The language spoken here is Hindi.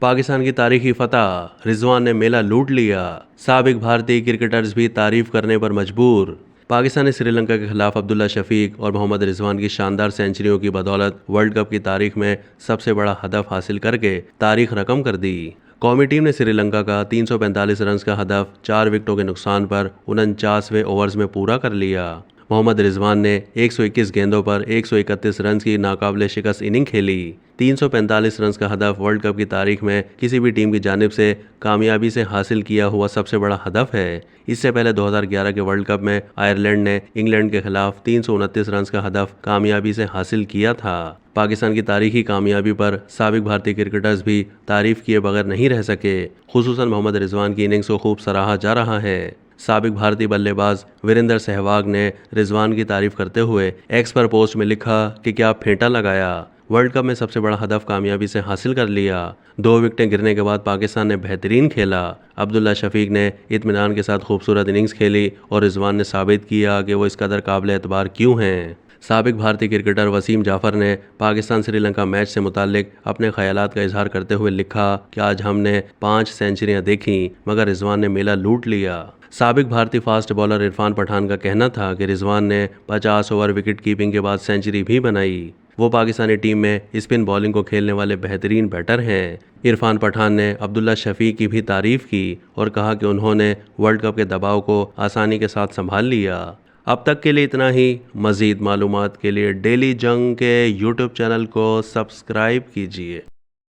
पाकिस्तान की तारीखी फतह, रिजवान ने मेला लूट लिया। साबिक भारतीय क्रिकेटर्स भी तारीफ करने पर मजबूर। पाकिस्तान ने श्रीलंका के खिलाफ अब्दुल्ला शफीक और मोहम्मद रिजवान की शानदार सेंचुरियों की बदौलत वर्ल्ड कप की तारीख में सबसे बड़ा हदफ हासिल करके तारीख रकम कर दी। कौमी टीम ने श्रीलंका का 345 रन का हदफ 4 विकेटों के नुकसान पर 49वें ओवर्स में पूरा कर लिया। मोहम्मद रिजवान ने 121 गेंदों पर 131 रन की नाकाबिले शिकस्त इनिंग खेली। 345 रन का हदफ वर्ल्ड कप की तारीख में किसी भी टीम की जानिब से कामयाबी से हासिल किया हुआ सबसे बड़ा हदफ है। इससे पहले 2011 के वर्ल्ड कप में आयरलैंड ने इंग्लैंड के खिलाफ 329 रन का हदफ कामयाबी से हासिल किया था। पाकिस्तान की तारीखी कामयाबी पर साबिक भारतीय क्रिकेटर्स भी तारीफ किए बगैर नहीं रह सके। खुसूसन मोहम्मद रिजवान की इनिंग्स को खूब सराहा जा रहा है। साबिक भारतीय बल्लेबाज वीरेंद्र सहवाग ने रिजवान की तारीफ करते हुए एक्स पर पोस्ट में लिखा कि क्या फेंटा लगाया, वर्ल्ड कप में सबसे बड़ा हदफ कामयाबी से हासिल कर लिया। 2 विकेटें गिरने के बाद पाकिस्तान ने बेहतरीन खेला। अब्दुल्ला शफीक ने इत्मीनान के साथ खूबसूरत इनिंग्स खेली और रिजवान ने साबित किया कि वो इस कदर काबिल एतबार क्यों हैं। साबिक भारतीय क्रिकेटर वसीम जाफर ने पाकिस्तान श्रीलंका मैच से मुताल्लिक अपने ख्यालात का इजहार करते हुए लिखा कि आज हमने 5 सेंचुरियां देखी मगर रिजवान ने मेला लूट लिया। साबिक भारतीय फास्ट बॉलर इरफान पठान का कहना था कि रिजवान ने 50 ओवर विकेट कीपिंग के बाद सेंचुरी भी बनाई। वो पाकिस्तानी टीम में स्पिन बॉलिंग को खेलने वाले बेहतरीन बैटर हैं। इरफान पठान ने अब्दुल्ला शफीक की भी तारीफ की और कहा कि उन्होंने वर्ल्ड कप के दबाव को आसानी के साथ संभाल लिया। अब तक के लिए इतना ही। मज़ीद मालूमात के लिए डेली जंग के यूट्यूब चैनल को सब्सक्राइब कीजिए।